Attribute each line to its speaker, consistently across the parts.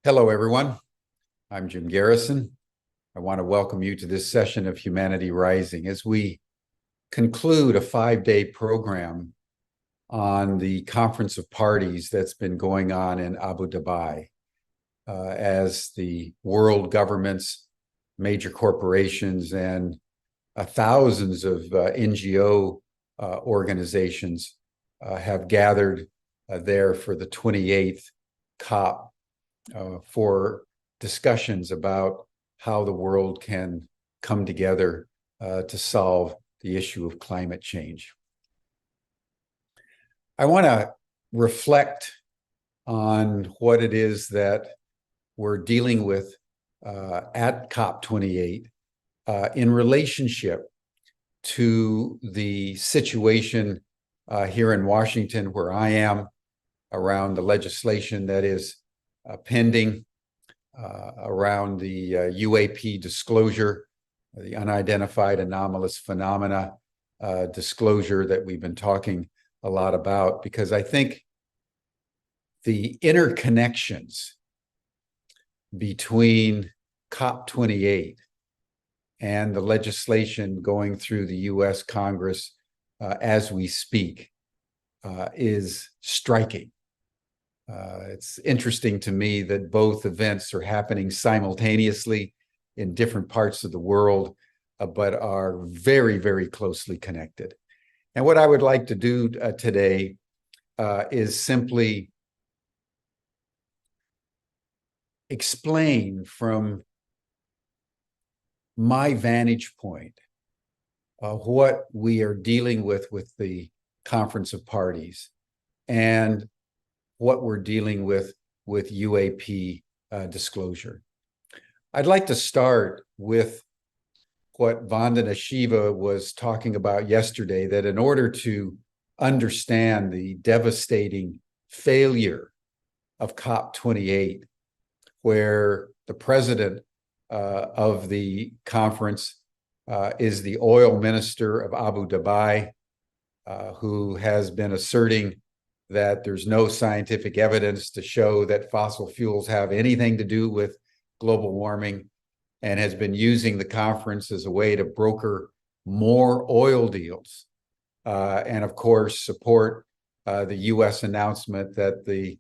Speaker 1: Hello, everyone. I'm Jim Garrison. I want to welcome you to this session of Humanity Rising as we conclude a 5-day program on the Conference of Parties that's been going on in Abu Dhabi as the world governments, major corporations, and thousands of NGO organizations have gathered there for the 28th COP for discussions about how the world can come together to solve the issue of climate change. I want to reflect on what it is that we're dealing with at COP28 in relationship to the situation here in Washington, where I am, around the legislation that is pending around the UAP disclosure, the unidentified anomalous phenomena disclosure that we've been talking a lot about, because I think the interconnections between COP28 and the legislation going through the US Congress as we speak is striking. It's interesting to me that both events are happening simultaneously in different parts of the world, but are very, very closely connected. And what I would like to do today is simply explain from my vantage point what we are dealing with the Conference of Parties and what we're dealing with UAP disclosure. I'd like to start with what Vandana Shiva was talking about yesterday, that in order to understand the devastating failure of COP28, where the president of the conference is the oil minister of Abu Dhabi, who has been asserting that there's no scientific evidence to show that fossil fuels have anything to do with global warming, and has been using the conference as a way to broker more oil deals. And of course, support the US announcement that the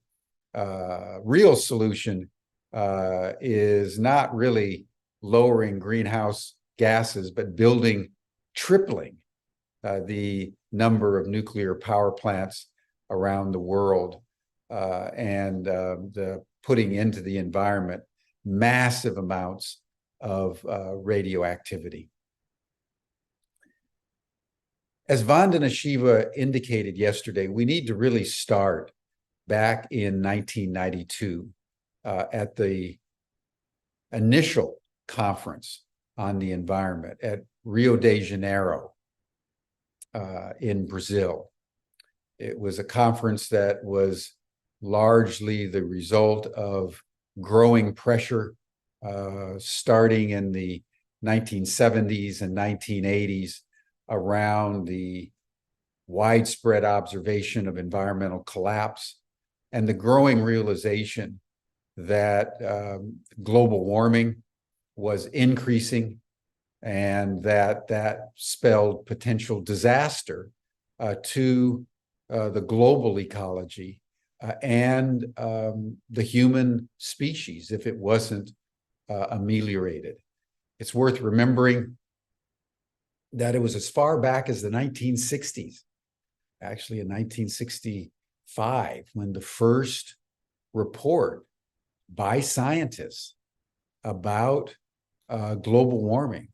Speaker 1: real solution is not really lowering greenhouse gases, but tripling the number of nuclear power plants around the world, and the putting into the environment massive amounts of radioactivity. As Vandana Shiva indicated yesterday, we need to really start back in 1992 at the initial conference on the environment at Rio de Janeiro in Brazil. It was a conference that was largely the result of growing pressure starting in the 1970s and 1980s around the widespread observation of environmental collapse and the growing realization that global warming was increasing, and that spelled potential disaster to the global ecology and the human species if it wasn't ameliorated. It's worth remembering that it was as far back as the 1960s, actually in 1965, when the first report by scientists about global warming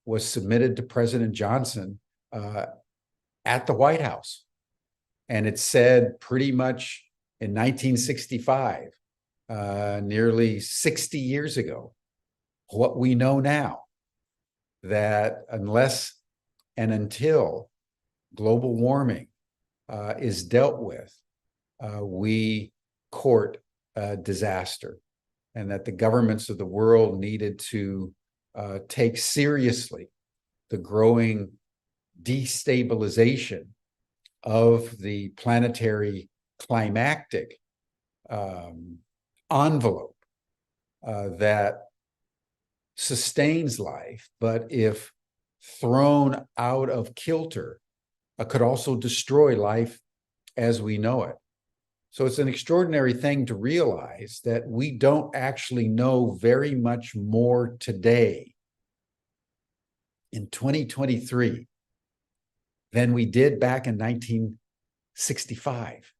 Speaker 1: was submitted to President Johnson at the White House. And it said pretty much in 1965, nearly 60 years ago, what we know now, that unless and until global warming is dealt with, we court disaster, and that the governments of the world needed to take seriously the growing destabilization of the planetary climactic envelope that sustains life, but if thrown out of kilter, could also destroy life as we know it. So it's an extraordinary thing to realize that we don't actually know very much more today in 2023 than we did back in 1965.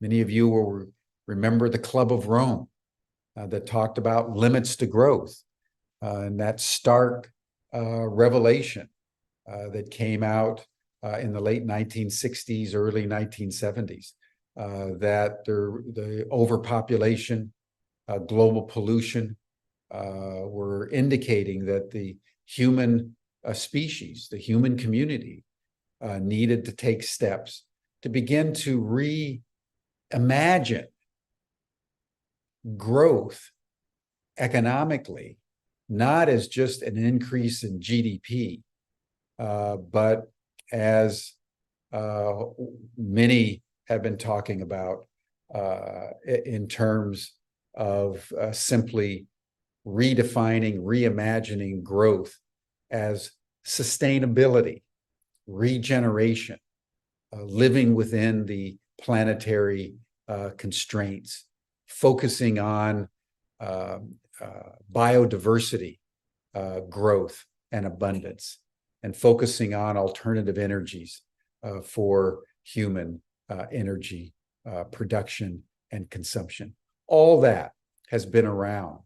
Speaker 1: Many of you will remember the Club of Rome that talked about limits to growth, and that stark revelation that came out in the late 1960s, early 1970s, that the overpopulation, global pollution were indicating that the human species, the human community, needed to take steps to begin to reimagine growth economically, not as just an increase in GDP, but as many have been talking about in terms of simply redefining, reimagining growth as sustainability, regeneration, living within the planetary constraints, focusing on biodiversity growth and abundance, and focusing on alternative energies for human energy production and consumption. All that has been around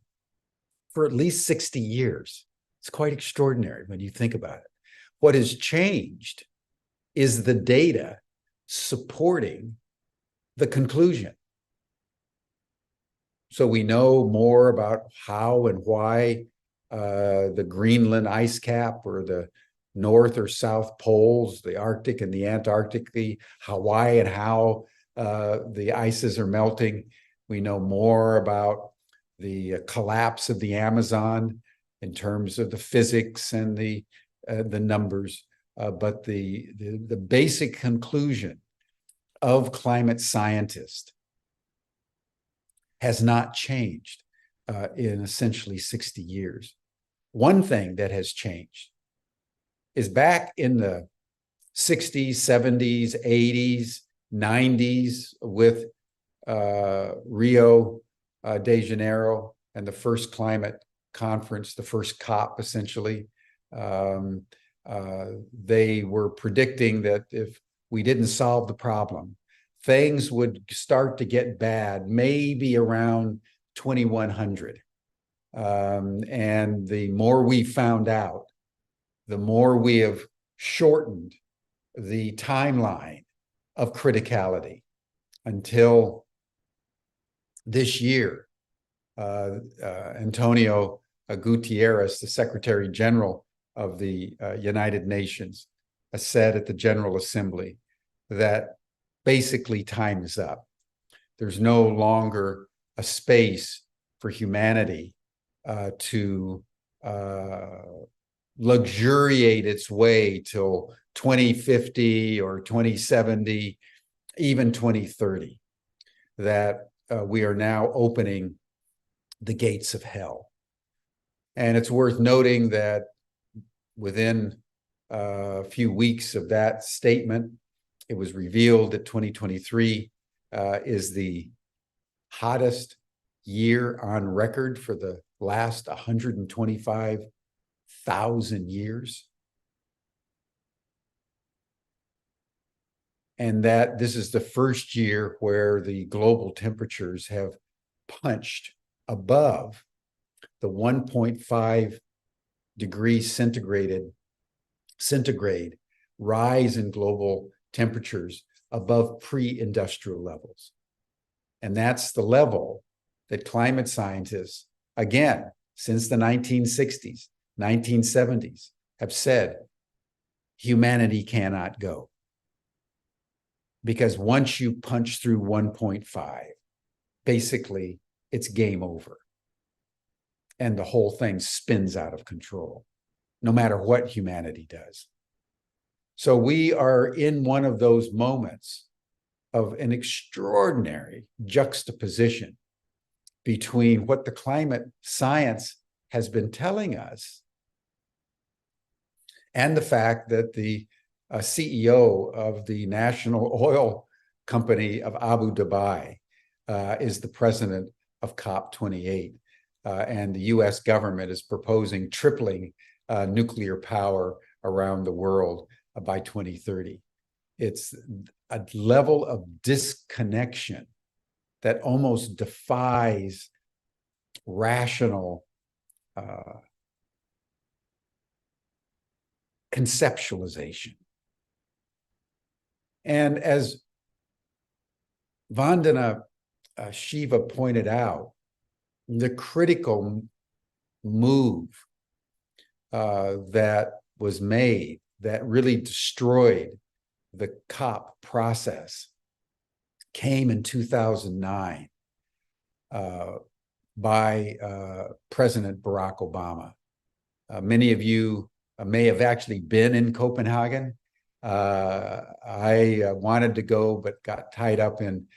Speaker 1: for at least 60 years. It's quite extraordinary when you think about it. What has changed is the data supporting the conclusion. So we know more about how and why the Greenland ice cap, or the North or South poles, the Arctic and the Antarctic, why and how the ices are melting. We know more about the collapse of the Amazon in terms of the physics and the numbers, but the basic conclusion of climate scientists has not changed in essentially 60 years. One thing that has changed is back in the 60s, 70s, 80s, 90s with Rio de Janeiro and the first climate conference, the first COP, essentially. They were predicting that if we didn't solve the problem, things would start to get bad maybe around 2100. And the more we found out, the more we have shortened the timeline of criticality until this year. Antonio Guterres, the Secretary General of the United Nations, has said at the General Assembly that basically time is up. There's no longer a space for humanity to luxuriate its way till 2050 or 2070, even 2030, that we are now opening the gates of hell. And it's worth noting that within a few weeks of that statement, it was revealed that 2023 is the hottest year on record for the last 125,000 years. And that this is the first year where the global temperatures have punched above the 1.5 degrees centigrade rise in global temperatures above pre-industrial levels. And that's the level that climate scientists, again, since the 1960s, 1970s, have said humanity cannot go. Because once you punch through 1.5, basically it's game over. And the whole thing spins out of control, no matter what humanity does. So we are in one of those moments of an extraordinary juxtaposition between what the climate science has been telling us and the fact that the CEO of the national oil company of Abu Dhabi is the president of COP28. And the US government is proposing tripling nuclear power around the world by 2030. It's a level of disconnection that almost defies rational conceptualization. And as Vandana Shiva pointed out, the critical move that was made that really destroyed the COP process came in 2009 by President Barack Obama. Many of you may have actually been in Copenhagen. I wanted to go, but got tied up in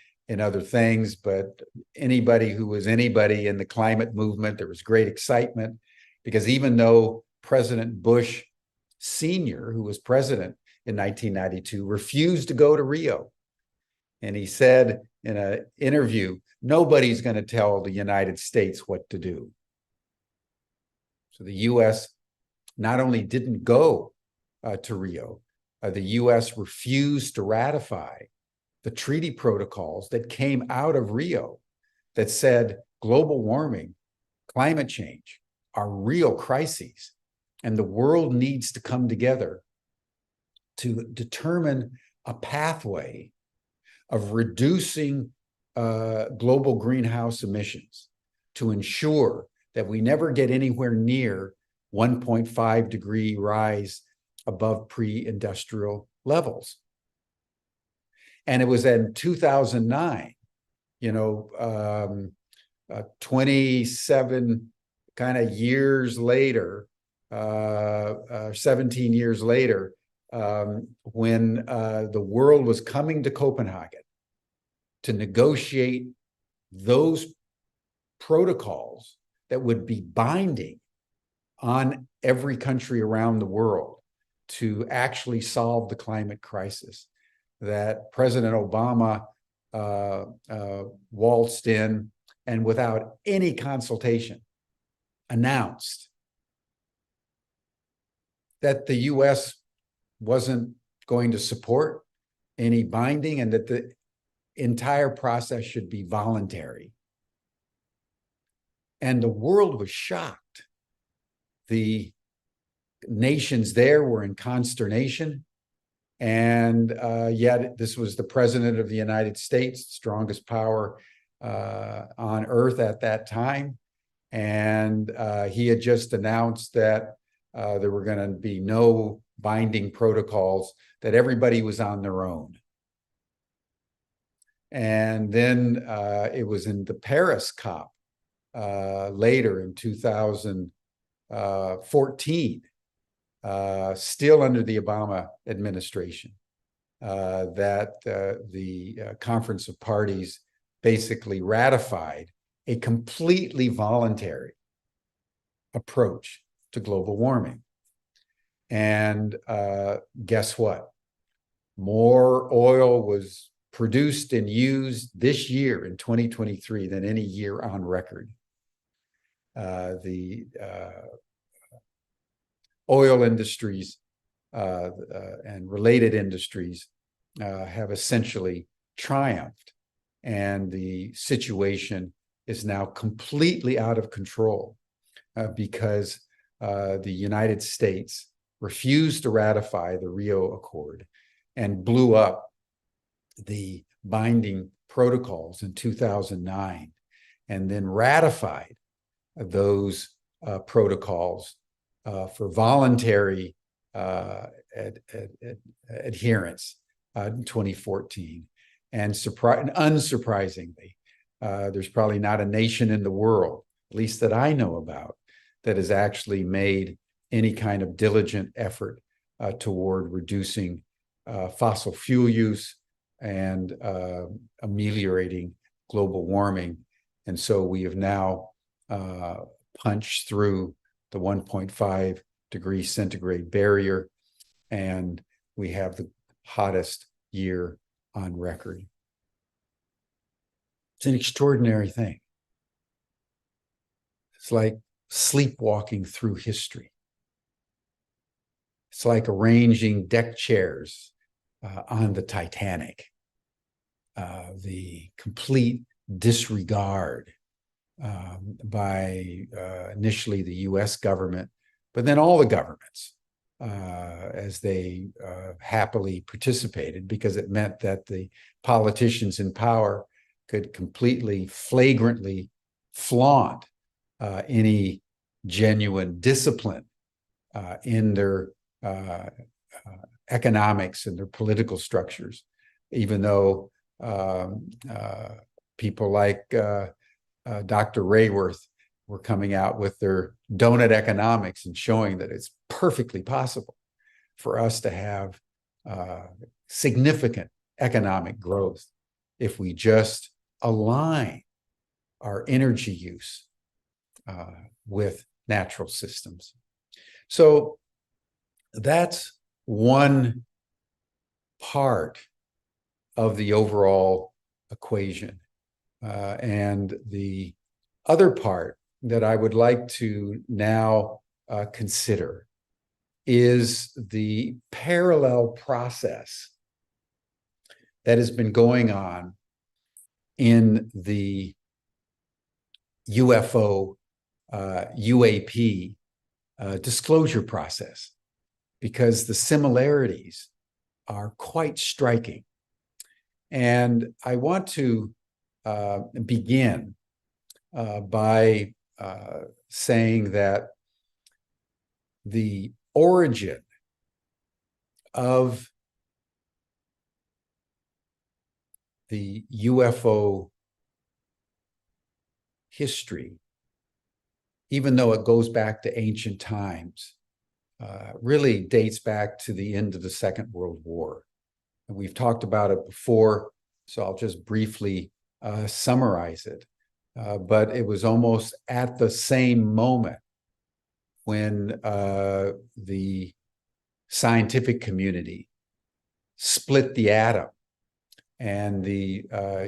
Speaker 1: other things. But anybody who was anybody in the climate movement, there was great excitement, because even though President Bush Sr., who was president in 1992, refused to go to Rio, and he said in an interview, nobody's going to tell the United States what to do. So the U.S. not only didn't go to Rio, the U.S. refused to ratify the treaty protocols that came out of Rio that said global warming, climate change are real crises, and the world needs to come together to determine a pathway of reducing global greenhouse emissions to ensure that we never get anywhere near 1.5 degree rise above pre-industrial levels. And it was in 2009, 27 kind of years later, 17 years later, when the world was coming to Copenhagen to negotiate those protocols that would be binding on every country around the world to actually solve the climate crisis, that President Obama waltzed in and without any consultation announced that the U.S. wasn't going to support any binding and that the entire process should be voluntary. And the world was shocked. The nations there were in consternation. And yet this was the president of the United States, strongest power on earth at that time. And he had just announced that there were going to be no binding protocols, that everybody was on their own. And then it was in the Paris COP later in 2014, still under the Obama administration, that the Conference of Parties basically ratified a completely voluntary approach to global warming. And guess what? More oil was produced and used this year in 2023 than any year on record. The oil industries and related industries have essentially triumphed, and the situation is now completely out of control because the United States refused to ratify the Rio Accord and blew up the binding protocols in 2009, and then ratified those protocols for voluntary adherence in 2014. And unsurprisingly, there's probably not a nation in the world, at least that I know about, that has actually made any kind of diligent effort toward reducing fossil fuel use and ameliorating global warming. And so we have now punched through the 1.5 degree centigrade barrier, and we have the hottest year on record. It's an extraordinary thing. It's like sleepwalking through history. It's like arranging deck chairs on the Titanic. The complete disregard by initially the US government, but then all the governments as they happily participated, because it meant that the politicians in power could completely, flagrantly flaunt any genuine discipline in their economics and their political structures, even though people like Dr. Rayworth were coming out with their donut economics and showing that it's perfectly possible for us to have significant economic growth if we just align our energy use with natural systems. So that's one part of the overall equation. And the other part that I would like to now consider is the parallel process that has been going on in the UFO UAP disclosure process, because the similarities are quite striking. And I want to begin by saying that the origin of the UFO history, even though it goes back to ancient times, really dates back to the end of the Second World War. And we've talked about it before, so I'll just briefly summarize it. But it was almost at the same moment when the scientific community split the atom, and the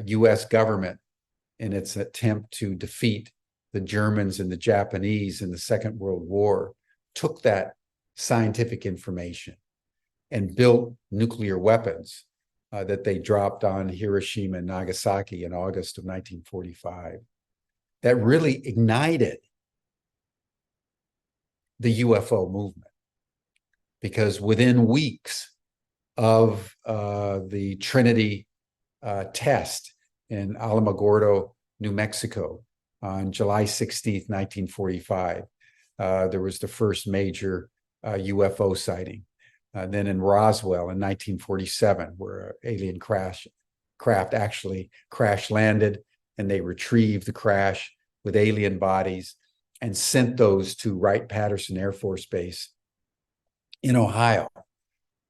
Speaker 1: US government, in its attempt to defeat the Germans and the Japanese in the Second World War, took that scientific information and built nuclear weapons that they dropped on Hiroshima and Nagasaki in August of 1945. That really ignited the UFO movement, because within weeks of the Trinity test in Alamogordo, New Mexico, on July 16th, 1945, there was the first major UFO sighting. Then in Roswell in 1947, where an alien craft actually crash landed, and they retrieved the crash with alien bodies and sent those to Wright-Patterson Air Force Base in Ohio.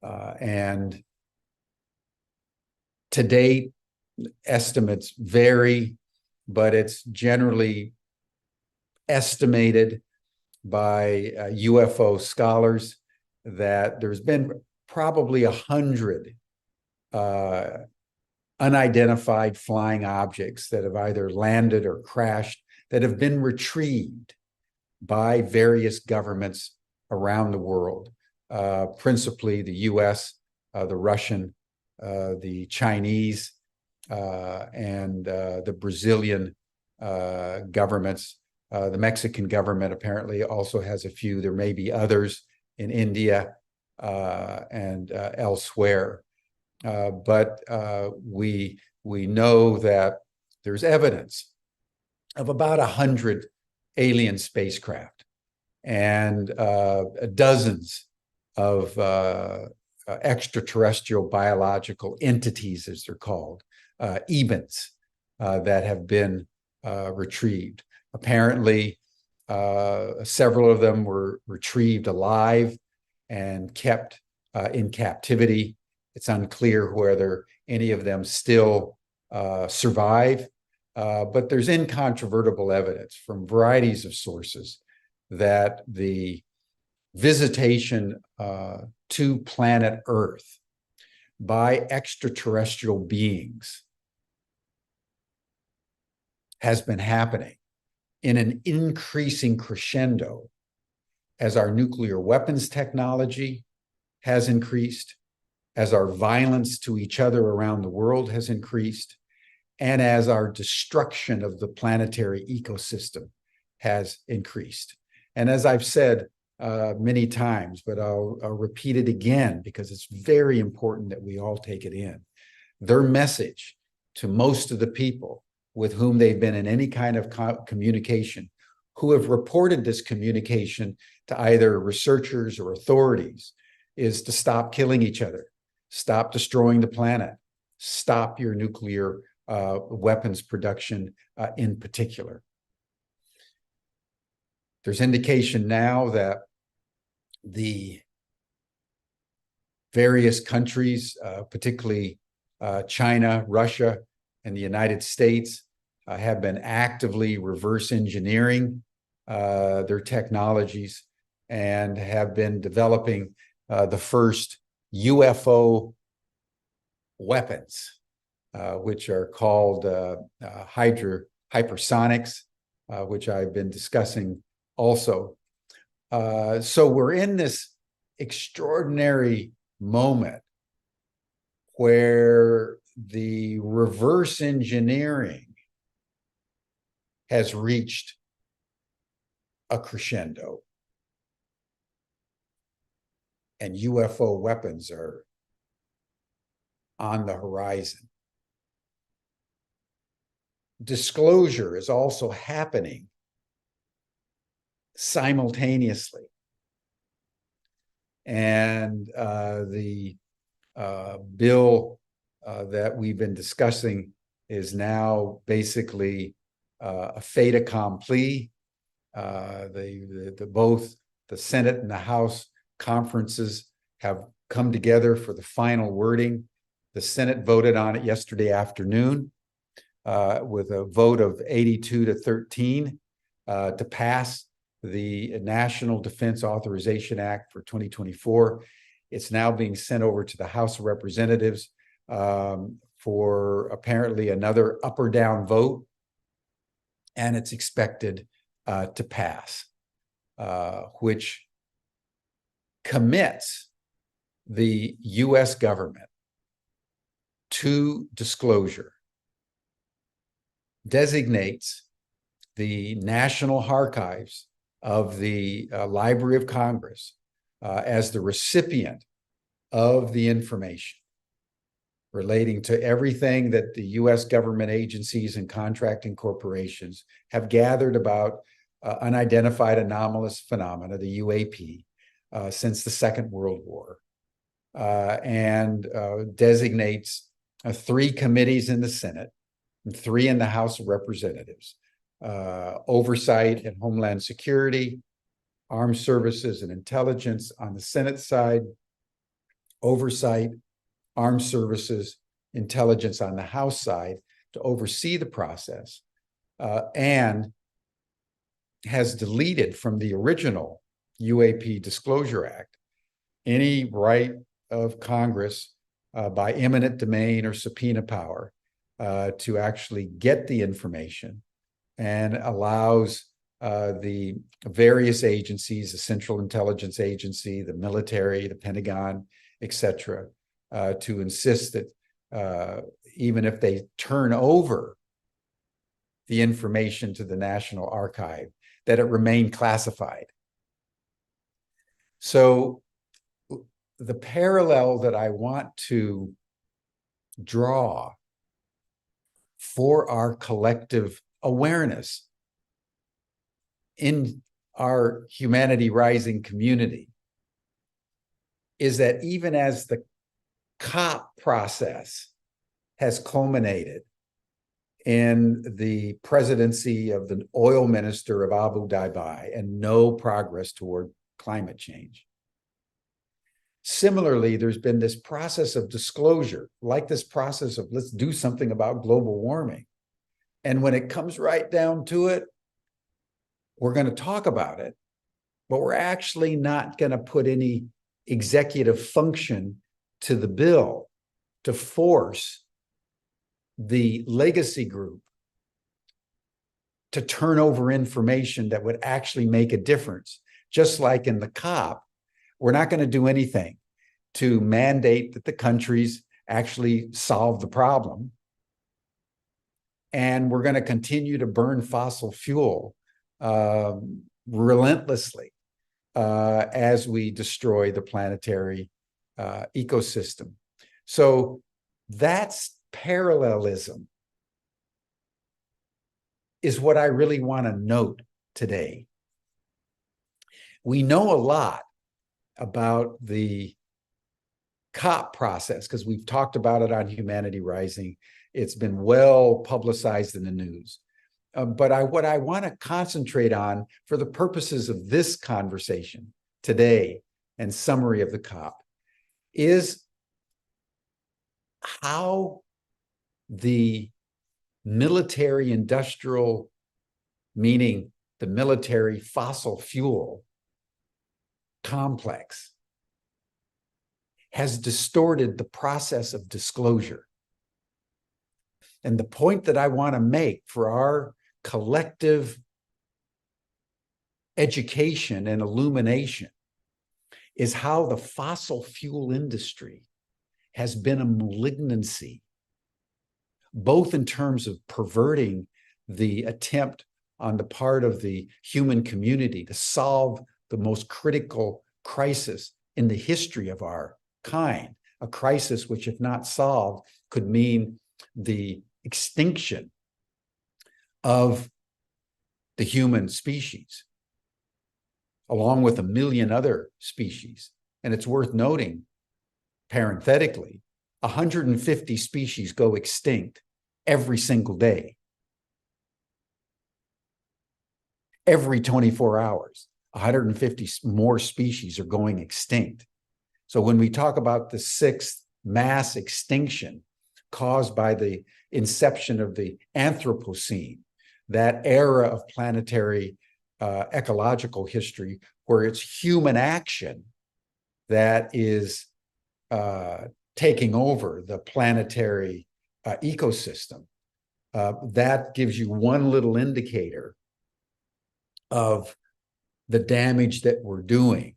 Speaker 1: And to date, estimates vary, but it's generally estimated by UFO scholars that there's been probably 100 unidentified flying objects that have either landed or crashed that have been retrieved by various governments around the world, principally the US, the Russian, the Chinese, and the Brazilian governments. The Mexican government apparently also has a few. There may be others in India and elsewhere. But we know that there's evidence of about 100 alien spacecraft and dozens of extraterrestrial biological entities, as they're called, EBENs, that have been retrieved. Apparently, several of them were retrieved alive and kept in captivity. It's unclear whether any of them still survive But there's incontrovertible evidence from varieties of sources that the visitation to planet Earth by extraterrestrial beings has been happening in an increasing crescendo as our nuclear weapons technology has increased, as our violence to each other around the world has increased, and as our destruction of the planetary ecosystem has increased. And as I've said many times, but I'll repeat it again because it's very important that we all take it in. Their message to most of the people with whom they've been in any kind of communication, who have reported this communication to either researchers or authorities, is to stop killing each other, stop destroying the planet, stop your nuclear weapons production in particular. There's indication now that the various countries, particularly China, Russia, and the United States, have been actively reverse engineering their technologies and have been developing the first UFO weapons, which are called hypersonics, which I've been discussing also. So we're in this extraordinary moment where the reverse engineering has reached a crescendo, and UFO weapons are on the horizon. Disclosure is also happening simultaneously. And the bill that we've been discussing is now basically a fait accompli. Both the Senate and the House conferences have come together for the final wording. The Senate voted on it yesterday afternoon with a vote of 82-13 to pass the National Defense Authorization Act for 2024. It's now being sent over to the House of Representatives for apparently another up or down vote, and it's expected to pass, which commits the U.S. government to disclosure, designates the National Archives of the Library of Congress as the recipient of the information relating to everything that the U.S. government agencies and contracting corporations have gathered about unidentified anomalous phenomena, the UAP, since the Second World War, and designates 3 committees in the Senate and 3 in the House of Representatives: oversight and Homeland Security, Armed Services and Intelligence on the Senate side, oversight, Armed Services, Intelligence on the House side to oversee the process, and has deleted from the original UAP Disclosure Act any right of Congress by eminent domain or subpoena power to actually get the information, and allows the various agencies, the Central Intelligence Agency, the military, the Pentagon, etc., to insist that even if they turn over the information to the National Archive, that it remain classified. So the parallel that I want to draw for our collective awareness in our Humanity Rising community is that even as the COP process has culminated in the presidency of the oil minister of Abu Dhabi and no progress toward climate change, similarly, there's been this process of disclosure, like this process of let's do something about global warming, And when it comes right down to it, we're going to talk about it, but we're actually not going to put any executive function to the bill to force the legacy group to turn over information that would actually make a difference. Just like in the COP, we're not going to do anything to mandate that the countries actually solve the problem. And we're going to continue to burn fossil fuel relentlessly as we destroy the planetary ecosystem. So that's parallelism, is what I really want to note today. We know a lot about the COP process because we've talked about it on Humanity Rising. It's been well publicized in the news. But what I want to concentrate on for the purposes of this conversation today and summary of the COP is how the military industrial, meaning the military fossil fuel complex, has distorted the process of disclosure. And the point that I want to make for our collective education and illumination is how the fossil fuel industry has been a malignancy, both in terms of perverting the attempt on the part of the human community to solve the most critical crisis in the history of our kind, a crisis which, if not solved, could mean the extinction of the human species, along with 1 million other species. And it's worth noting, parenthetically, 150 species go extinct every single day. Every 24 hours, 150 more species are going extinct. So when we talk about the 6th mass extinction caused by the inception of the Anthropocene, that era of planetary ecological history where it's human action that is taking over the planetary ecosystem, that gives you one little indicator of the damage that we're doing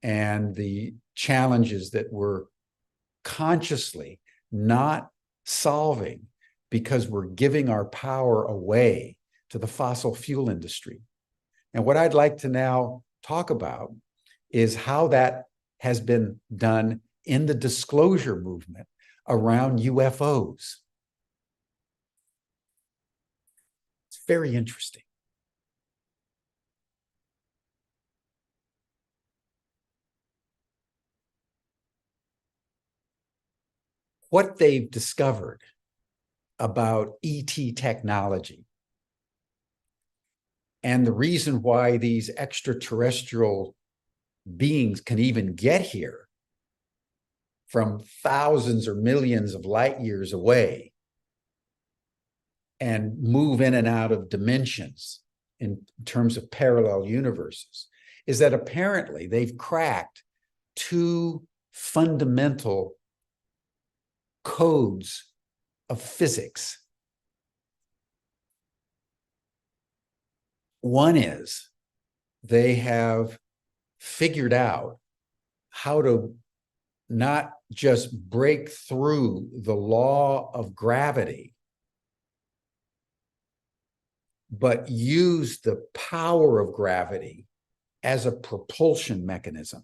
Speaker 1: and the challenges that we're consciously not solving because we're giving our power away to the fossil fuel industry. And what I'd like to now talk about is how that has been done in the disclosure movement around UFOs. It's very interesting. What they've discovered about ET technology and the reason why these extraterrestrial beings can even get here from thousands or millions of light years away and move in and out of dimensions in terms of parallel universes is that apparently they've cracked 2 fundamental codes of physics. One is they have figured out how to not just break through the law of gravity, but use the power of gravity as a propulsion mechanism.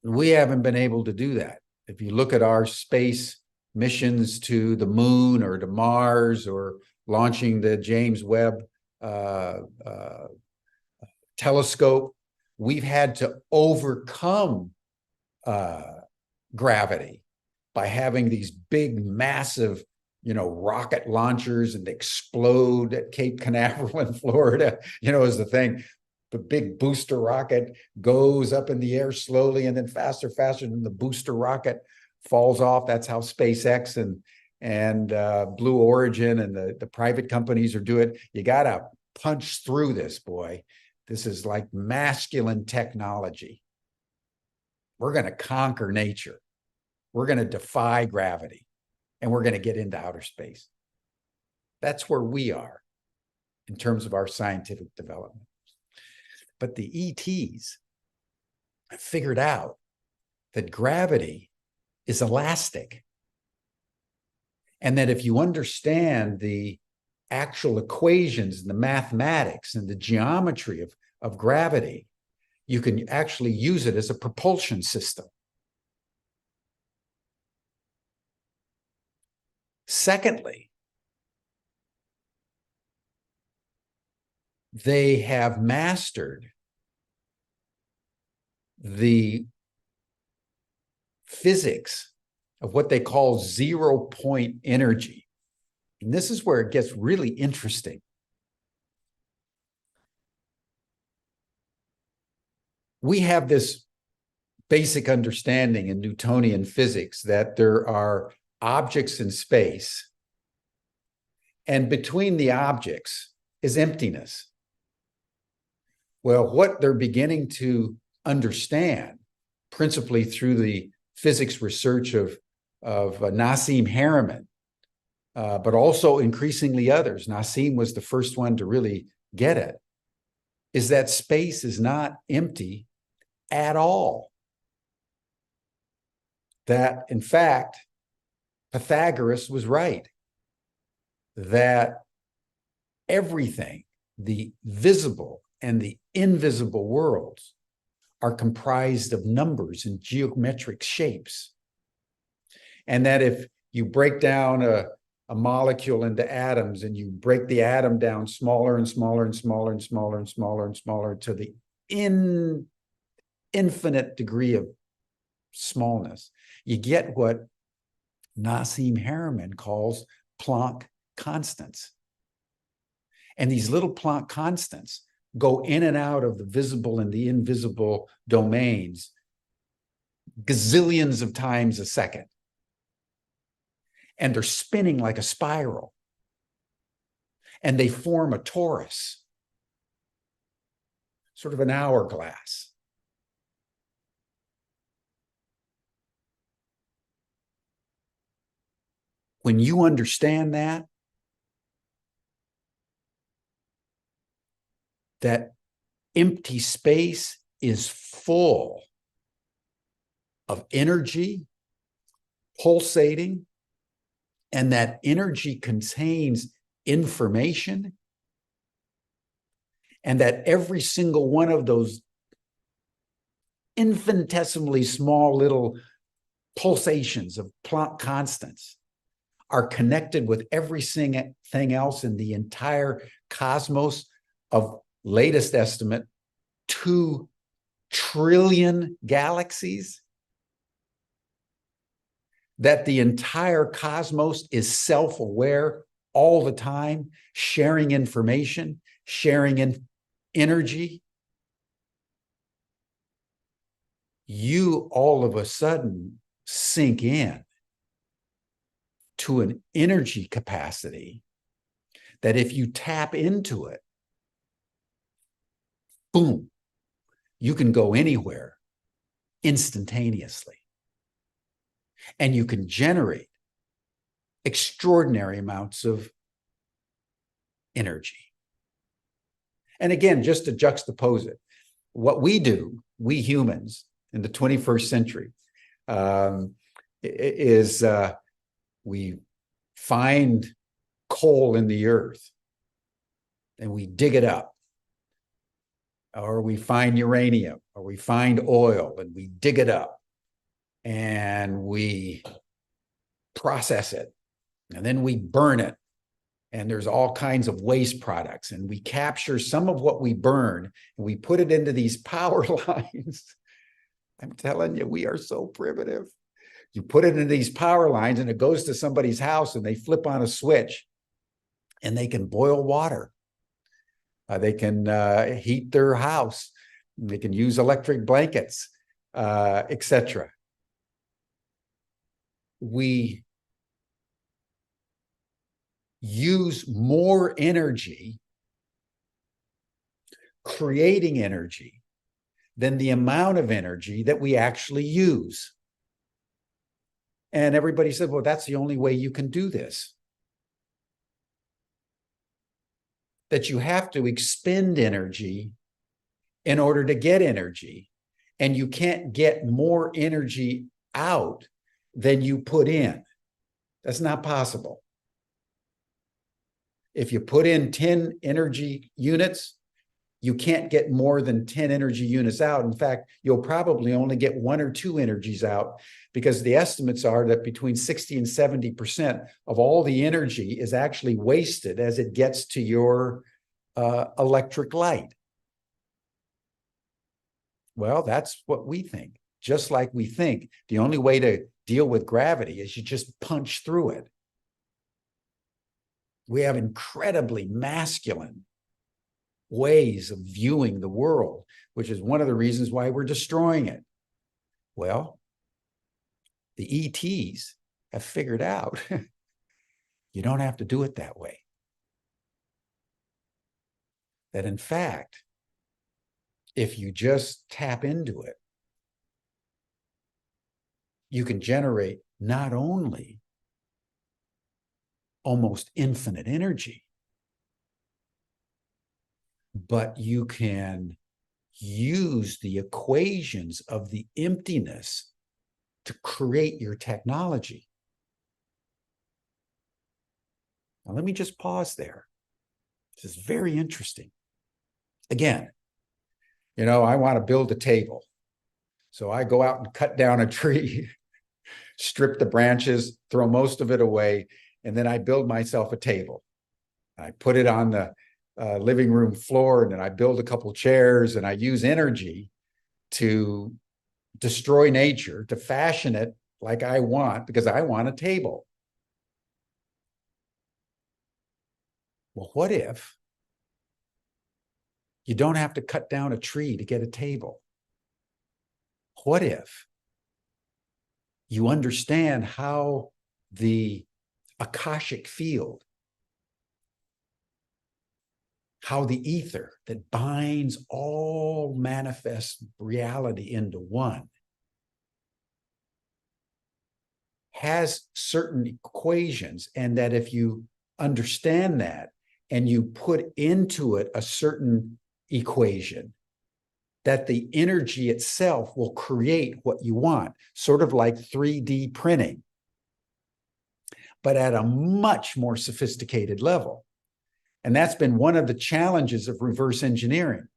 Speaker 1: We haven't been able to do that. If you look at our space missions to the moon or to Mars or launching the James Webb telescope, we've had to overcome gravity by having these big, massive, rocket launchers and explode at Cape Canaveral in Florida, is the thing. The big booster rocket goes up in the air slowly and then faster, and the booster rocket falls off. That's how SpaceX and Blue Origin and the private companies are doing it. You got to punch through this, boy. This is like masculine technology. We're going to conquer nature. We're going to defy gravity, and we're going to get into outer space. That's where we are in terms of our scientific development. But the ETs figured out that gravity is elastic, and that if you understand the actual equations and the mathematics and the geometry of gravity, you can actually use it as a propulsion system. Secondly, they have mastered the physics of what they call 0-point energy. And this is where it gets really interesting. We have this basic understanding in Newtonian physics that there are objects in space, and between the objects is emptiness. Well, what they're beginning to understand, principally through the physics research of Nassim Haramein, but also increasingly others, Nassim was the first one to really get it, is that space is not empty at all. That, in fact, Pythagoras was right, that everything, the visible and the invisible worlds, are comprised of numbers and geometric shapes. And that if you break down a molecule into atoms, and you break the atom down smaller and smaller and smaller and smaller and smaller and smaller to the infinite degree of smallness, you get what Nassim Haramein calls Planck constants. And these little Planck constants go in and out of the visible and the invisible domains gazillions of times a second. And they're spinning like a spiral. And they form a torus, sort of an hourglass. When you understand that empty space is full of energy pulsating, and that energy contains information, and that every single one of those infinitesimally small little pulsations of Planck constants are connected with everything else in the entire cosmos of, latest estimate, 2 trillion galaxies, that the entire cosmos is self-aware all the time, sharing information, sharing energy, you all of a sudden sink in to an energy capacity that if you tap into it, boom, you can go anywhere instantaneously. And you can generate extraordinary amounts of energy. And again, just to juxtapose it, what we do, we humans in the 21st century, is we find coal in the earth and we dig it up. Or we find uranium, or we find oil and we dig it up and we process it, and then we burn it. And there's all kinds of waste products, and we capture some of what we burn and we put it into these power lines. I'm telling you, we are so primitive. You put it into these power lines and it goes to somebody's house and they flip on a switch and they can boil water. They can heat their house. They can use electric blankets, etc. we use more energy creating energy than the amount of energy that we actually use. And everybody said, well, that's the only way you can do this. That you have to expend energy in order to get energy. And you can't get more energy out than you put in. That's not possible. If you put in 10 energy units, you can't get more than 10 energy units out. In fact, you'll probably only get 1 or 2 energies out, because the estimates are that between 60 and 70% of all the energy is actually wasted as it gets to your electric light. Well, that's what we think. Just like we think the only way to deal with gravity is you just punch through it. We have incredibly masculine ways of viewing the world, which is one of the reasons why we're destroying it. Well, the ETs have figured out you don't have to do it that way. That in fact, if you just tap into it, you can generate not only almost infinite energy, but you can use the equations of the emptiness to create your technology. Now, let me just pause there. This is very interesting. Again, you know, I want to build a table. So I go out and cut down a tree, strip the branches, throw most of it away, and then I build myself a table. I put it on the living room floor, and then I build a couple chairs, and I use energy to destroy nature, to fashion it like I want, because I want a table. Well, what if you don't have to cut down a tree to get a table? What if you understand how the Akashic field, how the ether that binds all manifest reality into one has certain equations, and that if you understand that and you put into it a certain equation, that the energy itself will create what you want, sort of like 3D printing, but at a much more sophisticated level. And that's been one of the challenges of reverse engineering.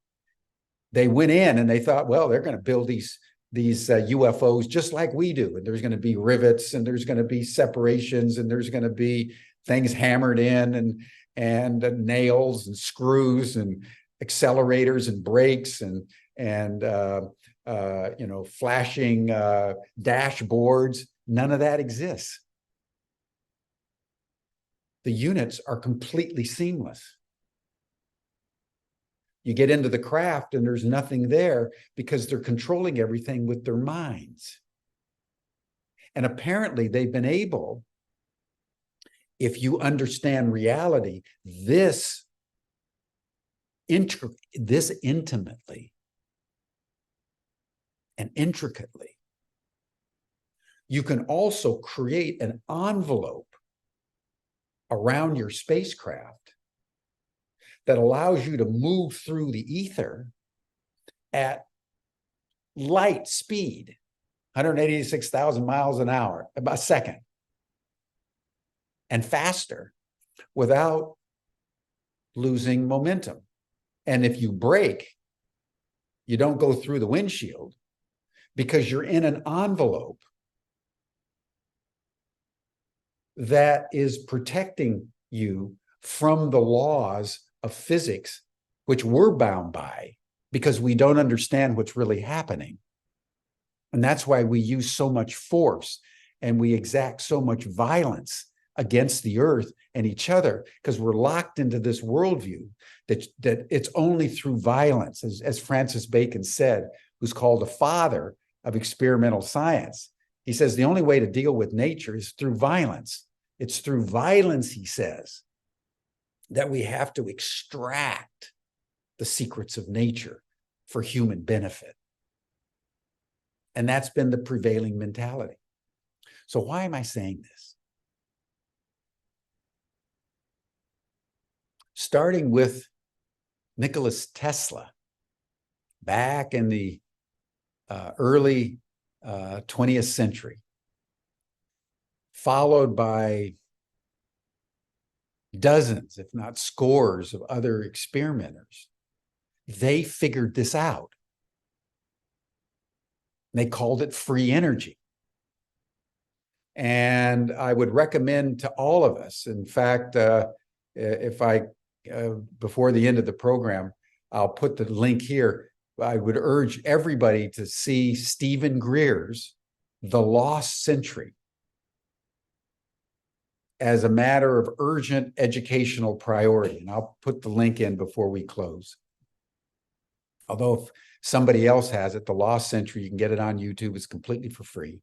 Speaker 1: They went in and they thought, well, they're going to build these UFOs just like we do. And there's going to be rivets, and there's going to be separations, and there's going to be things hammered in, and nails and screws and accelerators and brakes and you know, flashing dashboards. None of that exists. The units are completely seamless. You get into the craft and there's nothing there, because they're controlling everything with their minds. And apparently they've been able, if you understand reality, this intimately and intricately, you can also create an envelope around your spacecraft that allows you to move through the ether at light speed, 186,000 miles an hour, about a second, and faster, without losing momentum. And if you brake, you don't go through the windshield, because you're in an envelope that is protecting you from the laws of physics, which we're bound by because we don't understand what's really happening. And that's why we use so much force and we exact so much violence against the earth and each other, because we're locked into this worldview that it's only through violence, as Francis Bacon said, who's called the father of experimental science. He says the only way to deal with nature is through violence. It's through violence, he says, that we have to extract the secrets of nature for human benefit. And that's been the prevailing mentality. So why am I saying this? Starting with Nikola Tesla, back in the early 20th century, followed by dozens, if not scores, of other experimenters. They figured this out. They called it free energy. And I would recommend to all of us, in fact, if I, before the end of the program, I'll put the link here. I would urge everybody to see Stephen Greer's The Lost Century as a matter of urgent educational priority. And I'll put the link in before we close. Although if somebody else has it, The Lost Century, you can get it on YouTube. It's completely for free.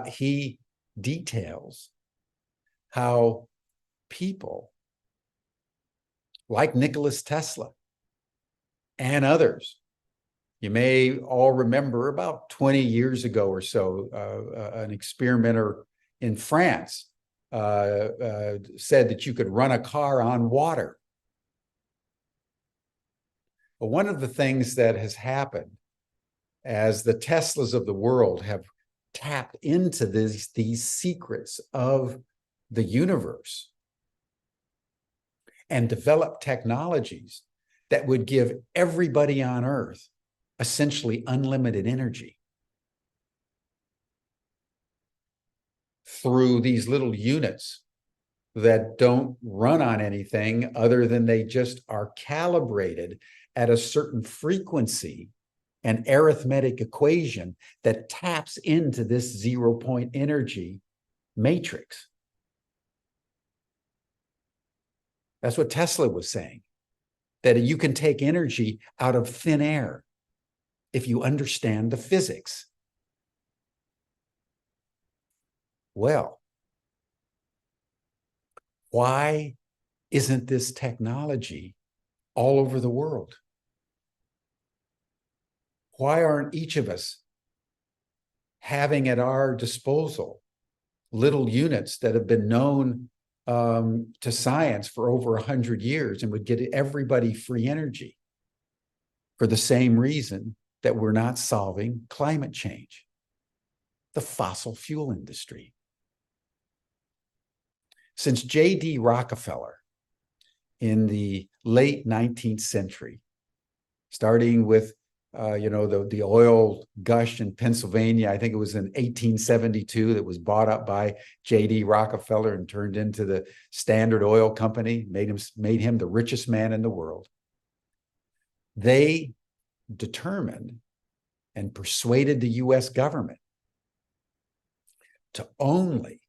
Speaker 1: He details how people like Nikola Tesla and others, you may all remember about 20 years ago or so, an experimenter in France said that you could run a car on water. But one of the things that has happened as the Teslas of the world have tapped into these secrets of the universe and developed technologies that would give everybody on Earth essentially unlimited energy through these little units that don't run on anything other than they just are calibrated at a certain frequency and arithmetic equation that taps into this 0-point energy matrix. That's what Tesla was saying, that you can take energy out of thin air if you understand the physics. Well, why isn't this technology all over the world? Why aren't each of us having at our disposal little units that have been known to science for over 100 years and would get everybody free energy for the same reason that we're not solving climate change? The fossil fuel industry. Since J.D. Rockefeller in the late 19th century, starting with the oil gush in Pennsylvania, I think it was in 1872, that was bought up by J.D. Rockefeller and turned into the Standard Oil Company, made him the richest man in the world. They determined and persuaded the U.S. government to only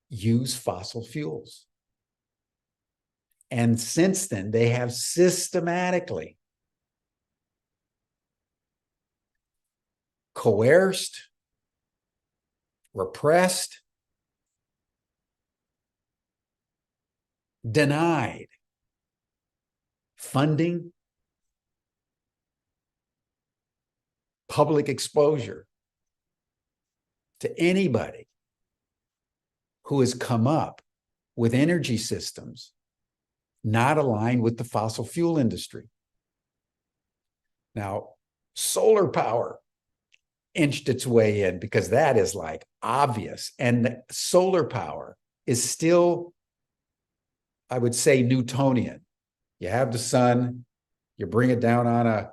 Speaker 1: use fossil fuels. And since then, they have systematically coerced, repressed, denied funding, public exposure to anybody who has come up with energy systems not aligned with the fossil fuel industry. Now, solar power inched its way in because that is like obvious. And solar power is still, I would say, Newtonian. You have the sun, you bring it down on a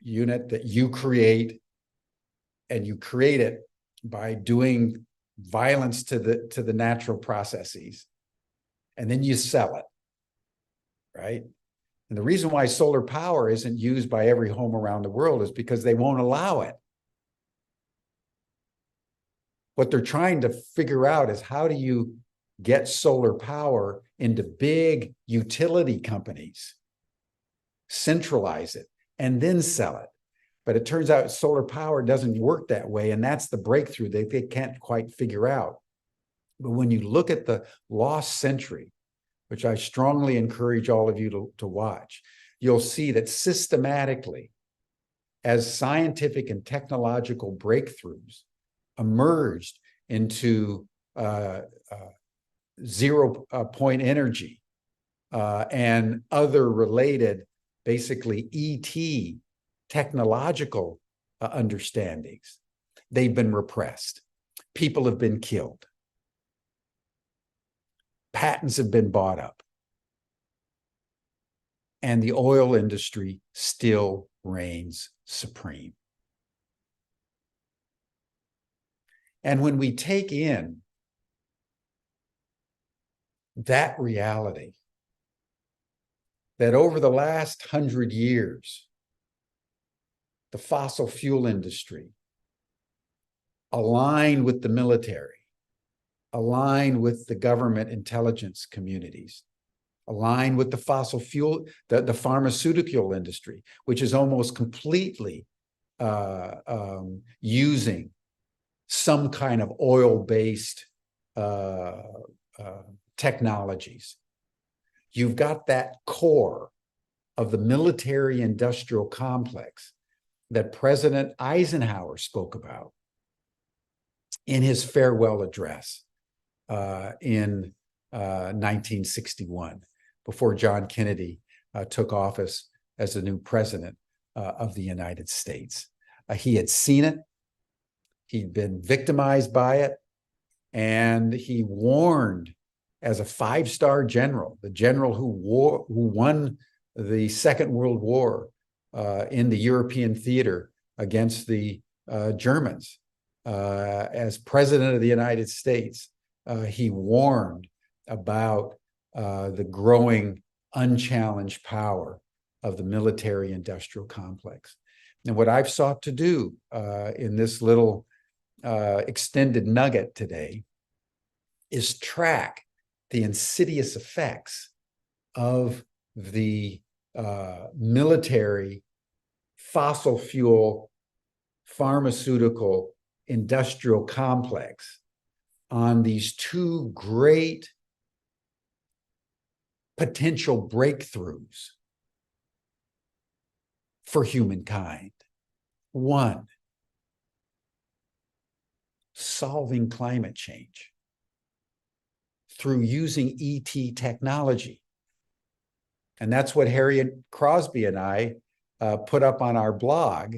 Speaker 1: unit that you create, and you create it by doing violence to the natural processes, and then you sell it, right? And the reason why solar power isn't used by every home around the world is because they won't allow it. What they're trying to figure out is, how do you get solar power into big utility companies, centralize it, and then sell it? But it turns out solar power doesn't work that way. And that's the breakthrough they can't quite figure out. But when you look at the Lost Century, which I strongly encourage all of you to watch, you'll see that systematically, as scientific and technological breakthroughs emerged into zero point energy and other related, basically ET technological understandings, they've been repressed. People have been killed. Patents have been bought up. And the oil industry still reigns supreme. And when we take in that reality, that over the last 100 years, the fossil fuel industry, aligned with the military, aligned with the government intelligence communities, aligned with the fossil fuel, the pharmaceutical industry, which is almost completely using some kind of oil-based technologies. You've got that core of the military-industrial complex that President Eisenhower spoke about in his farewell address in 1961, before John Kennedy took office as the new president of the United States. He had seen it. He'd been victimized by it. And he warned, as a five-star general, the general who won the Second World War in the European theater against the Germans, as president of the United States, he warned about the growing unchallenged power of the military-industrial complex. And what I've sought to do in this little extended nugget today is track the insidious effects of the military, fossil fuel, pharmaceutical, industrial complex on these two great potential breakthroughs for humankind. One, solving climate change through using ET technology. And that's what Harriet Crosby and I put up on our blog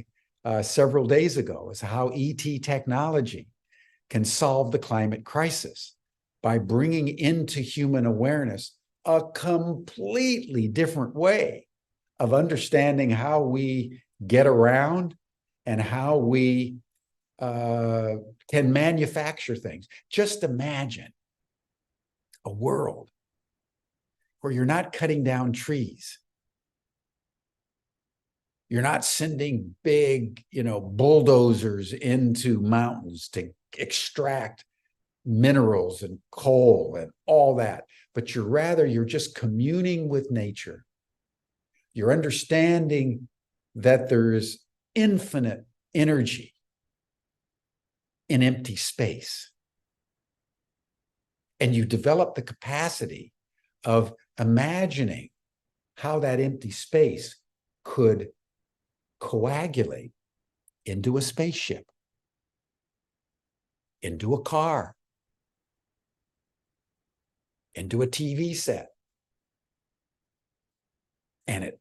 Speaker 1: several days ago, is how ET technology can solve the climate crisis by bringing into human awareness a completely different way of understanding how we get around and how we can manufacture things. Just imagine a world where you're not cutting down trees. You're not sending big, bulldozers into mountains to extract minerals and coal and all that, but you're just communing with nature. You're understanding that there's infinite energy in empty space. And you develop the capacity of imagining how that empty space could coagulate into a spaceship, into a car, into a TV set. And it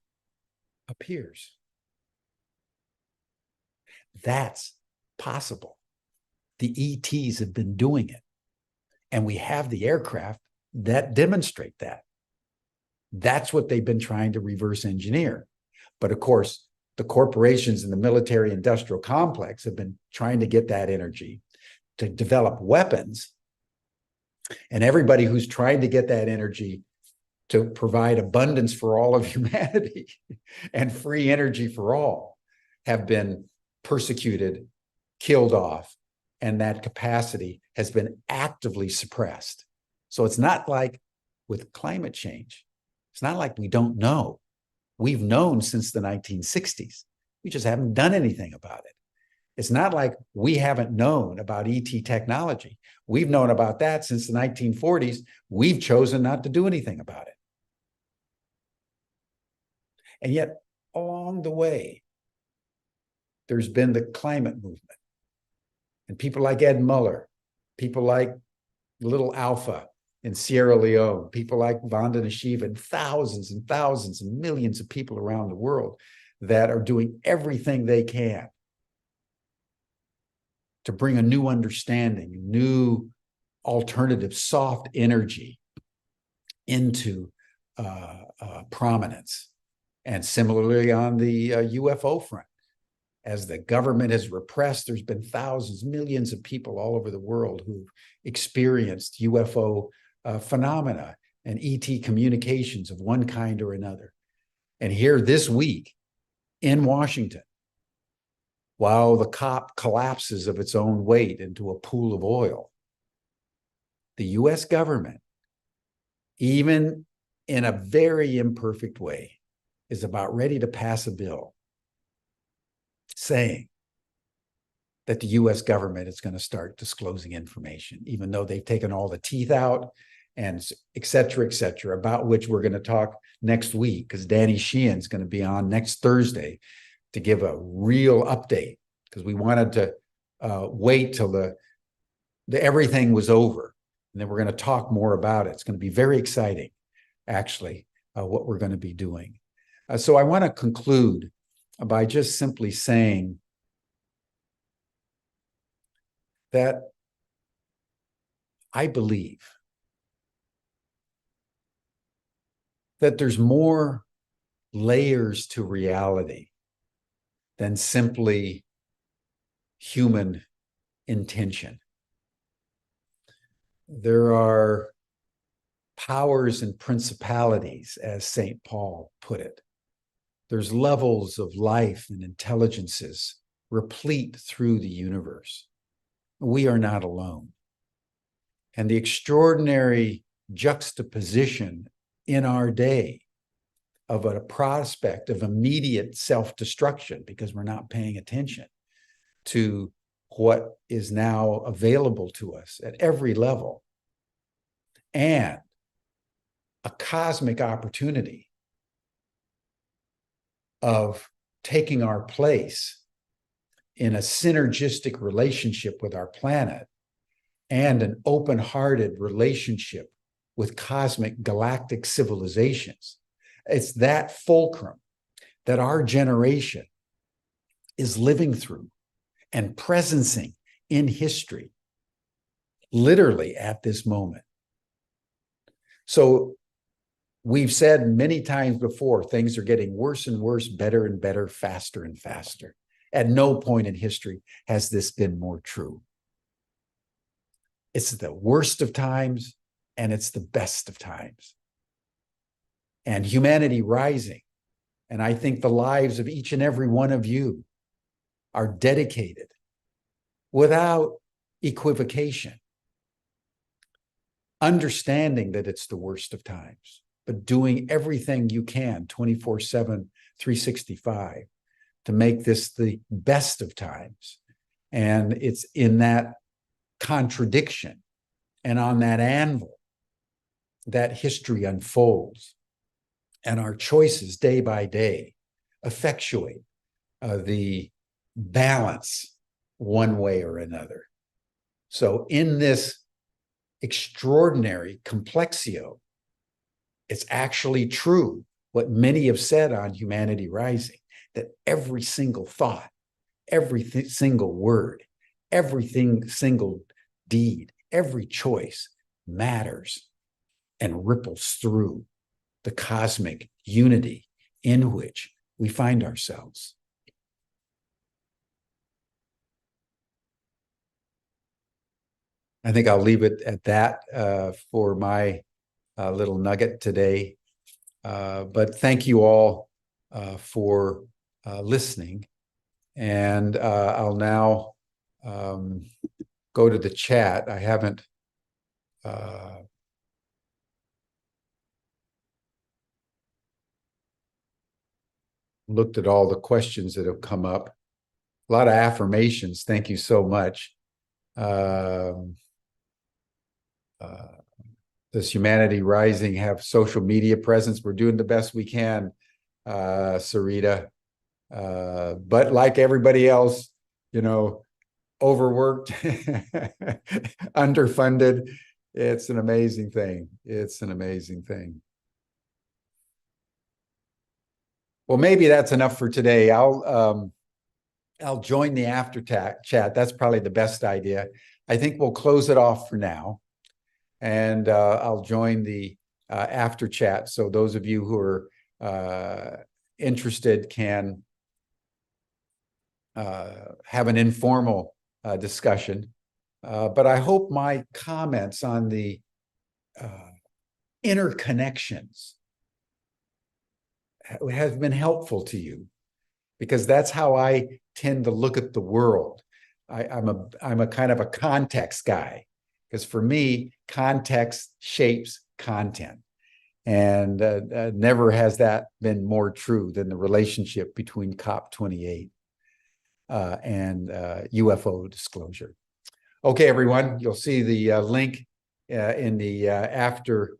Speaker 1: appears. That's possible. The ETs have been doing it. And we have the aircraft that demonstrate that. That's what they've been trying to reverse engineer. But of course, the corporations in the military-industrial complex have been trying to get that energy to develop weapons. And everybody who's trying to get that energy to provide abundance for all of humanity and free energy for all have been persecuted, killed off, and that capacity has been actively suppressed. So it's not like with climate change, it's not like we don't know. We've known since the 1960s We just haven't done anything about it. It's not like we haven't known about ET technology. We've known about that since the 1940s. We've chosen not to do anything about it. And yet, along the way, there's been the climate movement. And people like Ed Muller, people like Little Alpha in Sierra Leone, people like Vandana Shiva, and thousands and millions of people around the world that are doing everything they can to bring a new understanding, new alternative soft energy into prominence. And similarly on the UFO front, as the government has repressed, there's been thousands, millions of people all over the world who've experienced UFO phenomena and ET communications of one kind or another. And here this week in Washington, while the COP collapses of its own weight into a pool of oil, the US government, even in a very imperfect way, is about ready to pass a bill saying that the US government is going to start disclosing information, even though they've taken all the teeth out and et cetera, about which we're going to talk next week, because Danny Sheehan's going to be on next Thursday to give a real update, because we wanted to wait till the everything was over, and then we're going to talk more about it. It's going to be very exciting, actually, what we're going to be doing. So I want to conclude by just simply saying that I believe that there's more layers to reality than simply human intention. There are powers and principalities, as St. Paul put it. There's levels of life and intelligences replete through the universe. We are not alone. And the extraordinary juxtaposition in our day of a prospect of immediate self-destruction, because we're not paying attention to what is now available to us at every level, and a cosmic opportunity of taking our place in a synergistic relationship with our planet and an open-hearted relationship with cosmic galactic civilizations. It's that fulcrum that our generation is living through and presencing in history, literally at this moment. So we've said many times before, things are getting worse and worse, better and better, faster and faster. At no point in history has this been more true. It's the worst of times, and it's the best of times. And humanity rising, and I think the lives of each and every one of you are dedicated without equivocation, understanding that it's the worst of times, but doing everything you can 24/7, 365 to make this the best of times. And it's in that contradiction and on that anvil that history unfolds, and our choices day by day effectuate the balance one way or another. So in this extraordinary complexio, it's actually true what many have said on Humanity Rising, that every single thought, every single word, everything single deed, every choice matters and ripples through the cosmic unity in which we find ourselves. I think I'll leave it at that for my little nugget today. But thank you all for listening. And I'll now go to the chat. I haven't looked at all the questions that have come up. A lot of affirmations. Thank you so much. Does Humanity Rising have social media presence? We're doing the best we can, Sarita. But like everybody else, overworked, underfunded. It's an amazing thing. It's an amazing thing. Well, maybe that's enough for today. I'll join the after chat. That's probably the best idea. I think we'll close it off for now, and I'll join the after chat. So those of you who are interested can have an informal discussion. But I hope my comments on the interconnections have been helpful to you, because that's how I tend to look at the world. I'm a kind of a context guy, because for me, context shapes content. And never has that been more true than the relationship between COP28 and UFO disclosure. Okay, everyone, you'll see the link in the after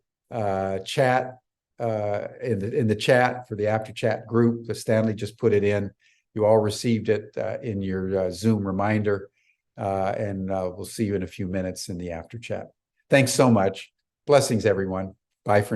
Speaker 1: chat, in the chat for the after chat group. Stanley just put it in. You all received it in your Zoom reminder, and we'll see you in a few minutes in the after chat. Thanks so much. Blessings, everyone. Bye for now.